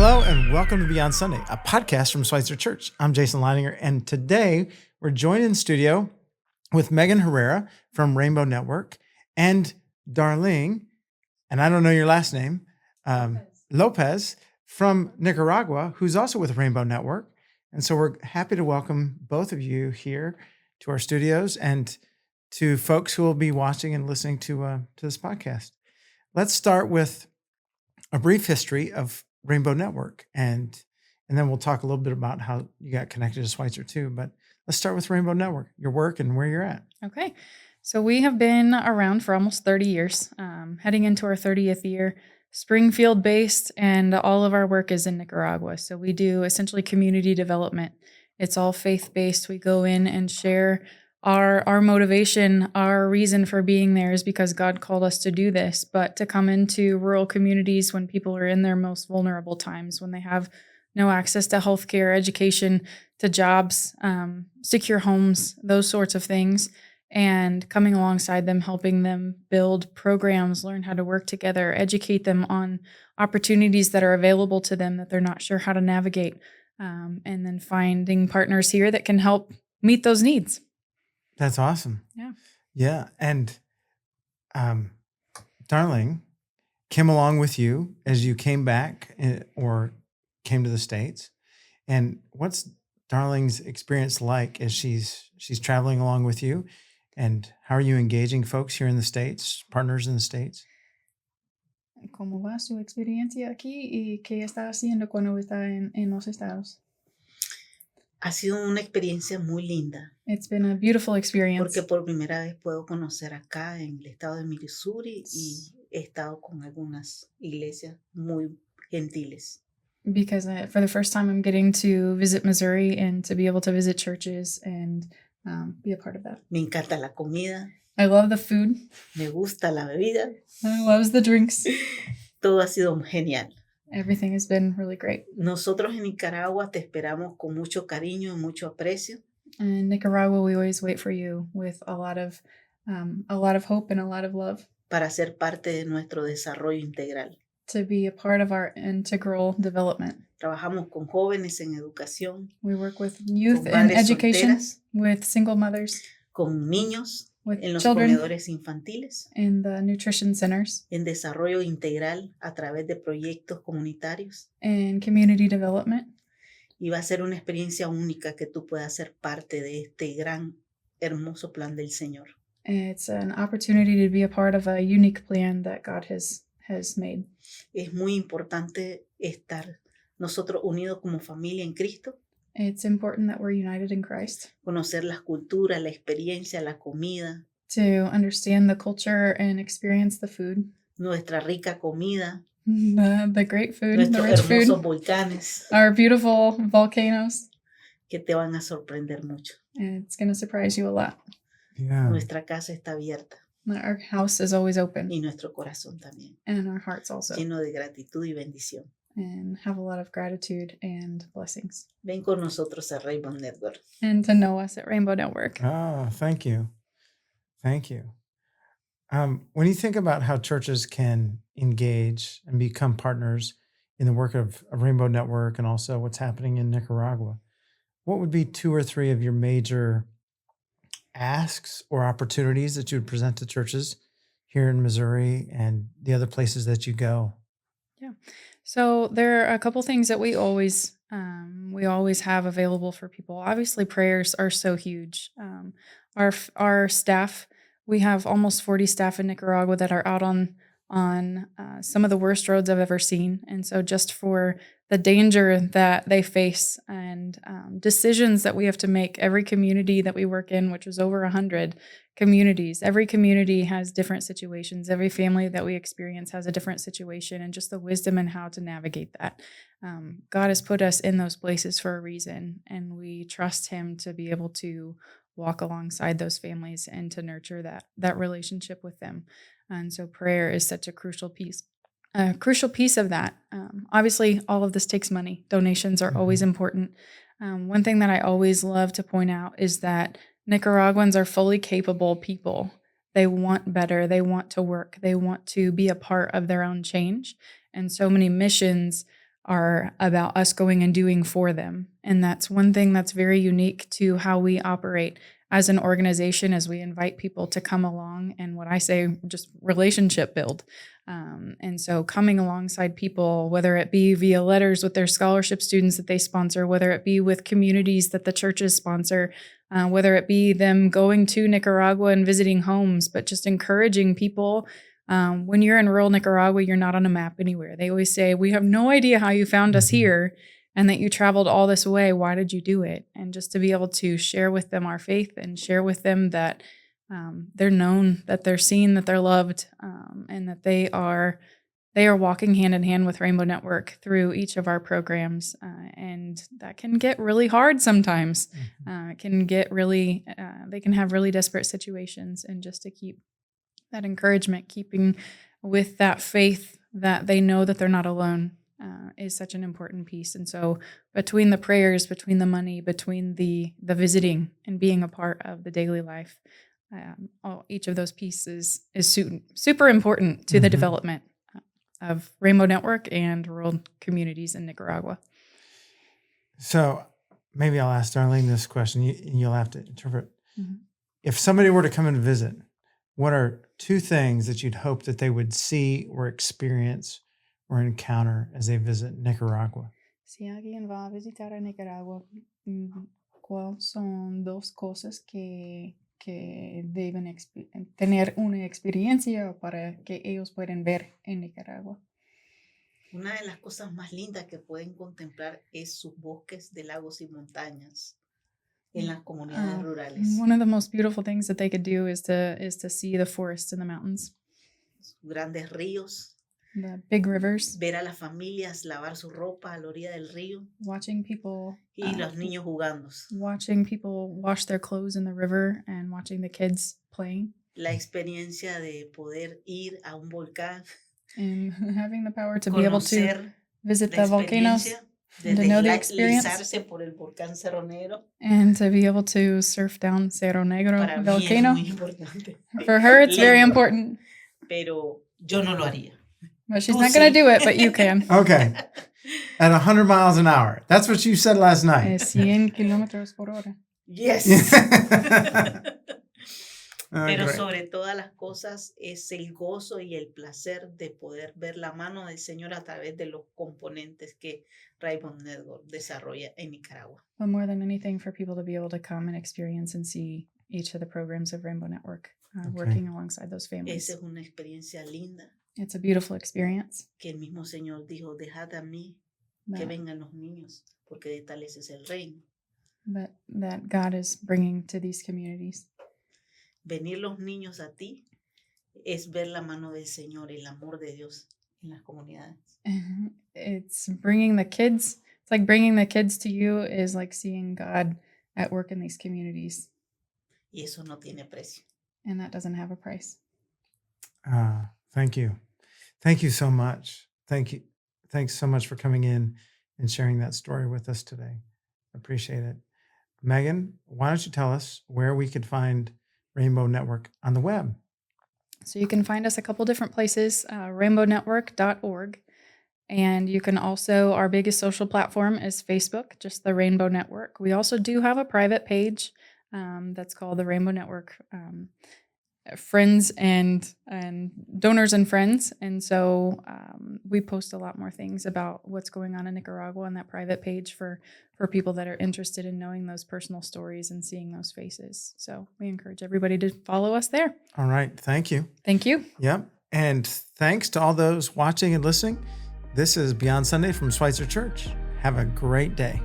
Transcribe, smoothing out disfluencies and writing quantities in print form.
Hello and welcome to Beyond Sunday, a podcast from Schweitzer Church. I'm Jason Leininger, and today we're joined in studio with Megan Herrera from Rainbow Network and Darlene, and I don't know your last name, Lopez from Nicaragua, who's also with Rainbow Network. And so we're happy to welcome both of you here to our studios and to folks who will be watching and listening to this podcast. Let's start with a brief history of Rainbow Network, and then we'll talk a little bit about how you got connected to Schweitzer too. But let's start with Rainbow Network, your work and where you're at. Okay. So we have been around for almost 30 years, heading into our 30th year, Springfield based, and all of our work is in Nicaragua. So we do essentially community development. It's all faith-based. We go in and share our motivation, our reason for being there is because God called us to do this, but to come into rural communities when people are in their most vulnerable times, when they have no access to healthcare, education, to jobs, secure homes, those sorts of things, and coming alongside them, helping them build programs, learn how to work together, educate them on opportunities that are available to them that they're not sure how to navigate, and then finding partners here that can help meet those needs. That's awesome. Yeah. Yeah. And Darling came along with you as you came back or came to the States. And what's Darling's experience like as she's traveling along with you? And how are you engaging folks here in the States, partners in the States? ¿Cómo va su experiencia aquí y qué está haciendo cuando está en los Estados? Ha sido una experiencia muy linda. It's been a beautiful experience. Porque por primera vez puedo conocer acá en el estado de Missouri y he estado con algunas iglesias muy gentiles. Because for the first time I'm getting to visit Missouri and to be able to visit churches and be a part of that. Me encanta la comida. I love the food. Me gusta la bebida. I love the drinks. Todo ha sido genial. Everything has been really great. Nosotros en Nicaragua te esperamos con mucho cariño y mucho aprecio. In Nicaragua, we always wait for you with a lot of hope and a lot of love. Para ser parte de nuestro desarrollo integral. To be a part of our integral development. Trabajamos con jóvenes en educación. We work with youth in education, solteras, with single mothers, con niños, with en los children, comedores infantiles, in the nutrition centers, en desarrollo integral a través de proyectos comunitarios. In community development. Y va a ser una experiencia única que tú puedas ser parte de este gran, hermoso plan del Señor. It's an opportunity to be a part of a unique plan that God has made. Es muy importante estar nosotros unidos como familia en Cristo. It's important that we're united in Christ. Conocer las culturas, la experiencia, la comida. To understand the culture and experience the food. Nuestra rica comida. The great food, nuestros the rich hermosos food. volcanes. Our beautiful volcanoes. Que te van a sorprender mucho. And it's going to surprise you a lot. Yeah. Nuestra casa está abierta. Our house is always open. Y nuestro corazón también. And our hearts also. Lleno de gratitud y bendición. And have a lot of gratitude and blessings. Ven con nosotros a Rainbow Network. And to know us at Rainbow Network. Oh, thank you. Thank you. When you think about how churches can engage and become partners in the work of Rainbow Network and also what's happening in Nicaragua, what would be 2 or 3 of your major asks or opportunities that you would present to churches here in Missouri and the other places that you go? Yeah. So there are a couple things that we always have available for people. Obviously, prayers are so huge. Our staff, we have almost 40 staff in Nicaragua that are out on some of the worst roads I've ever seen. And so just for the danger that they face and decisions that we have to make, every community that we work in, which was over 100 communities, every community has different situations. Every family that we experience has a different situation, and just the wisdom and how to navigate that. God has put us in those places for a reason, and we trust Him to be able to walk alongside those families and to nurture that relationship with them. And so prayer is such a crucial piece of that. Obviously, all of this takes money. Donations are always important. One thing that I always love to point out is that Nicaraguans are fully capable people. They want better. They want to work. They want to be a part of their own change. And so many missions are about us going and doing for them. And that's one thing that's very unique to how we operate as an organization, as we invite people to come along and what I say, just relationship build. And so coming alongside people, whether it be via letters with their scholarship students that they sponsor, whether it be with communities that the churches sponsor, whether it be them going to Nicaragua and visiting homes, but just encouraging people. When you're in rural Nicaragua, you're not on a map anywhere. They always say, we have no idea how you found us here and that you traveled all this way. Why did you do it? And just to be able to share with them our faith and share with them that they're known, that they're seen, that they're loved, and that they are walking hand in hand with Rainbow Network through each of our programs. And that can get really hard sometimes. It can get really, they can have really desperate situations, and just to keep that encouragement, keeping with that faith that they know that they're not alone, is such an important piece. And so between the prayers, between the money, between the visiting and being a part of the daily life, each of those pieces is super important to the development of Rainbow Network and rural communities in Nicaragua. So maybe I'll ask Darlene this question. You'll have to interpret. If somebody were to come and visit, what are two things that you'd hope that they would see or experience or encounter as they visit Nicaragua? Si alguien va a visitar a Nicaragua, ¿cuáles son dos cosas que deben tener una experiencia para que ellos puedan ver en Nicaragua? Una de las cosas más lindas que pueden contemplar es sus bosques de lagos y montañas en las comunidades rurales. One of the most beautiful things that they could do is to see the forests and the mountains, Sus grandes ríos, the big rivers, ver a las familias lavar su ropa a la orilla del río watching people y los niños jugando. wash their clothes in the river and watching the kids playing, La experiencia de poder ir a un volcán, and having the power to be able to conocer visit la the volcanoes experiencia and de to know the experience, deslizarse por el volcán Cerro Negro. and to be able to surf down Cerro Negro Para mí es volcano. muy importante. For her, it's very Lindo. important, Pero yo no lo haría. but she's Tú not going sí. to do it, but you can. Okay. At 100 miles an hour. That's what you said last night. 100 kilómetros por hora. Yes. Pero Great. sobre todas las cosas es el gozo y el placer de poder ver la mano del Señor a través de los componentes que Rainbow Network desarrolla en Nicaragua. But more than anything, for people to be able to come and experience and see each of the programs of Rainbow Network, working alongside those families. Esa es una experiencia linda It's a beautiful experience que el mismo Señor dijo, dejad a mí que that, vengan los niños, porque de tales es el reino. that God is bringing to these communities. Venir los niños a ti es ver la mano del Señor, el amor de Dios en las comunidades. It's bringing the kids. It's like bringing the kids to you is like seeing God at work in these communities, Y eso no tiene precio. and that doesn't have a price. Thank you. Thank you so much. Thank you. Thanks so much for coming in and sharing that story with us today. Appreciate it. Megan, why don't you tell us where we could find Rainbow Network on the web? So you can find us a couple different places, rainbownetwork.org. And you can also, our biggest social platform is Facebook, just the Rainbow Network. We also do have a private page that's called the Rainbow Network Friends and Donors and Friends. And so we post a lot more things about what's going on in Nicaragua on that private page for people that are interested in knowing those personal stories and seeing those faces. So we encourage everybody to follow us there. All right. Thank you. Thank you. Yep. And thanks to all those watching and listening. This is Beyond Sunday from Schweitzer Church. Have a great day.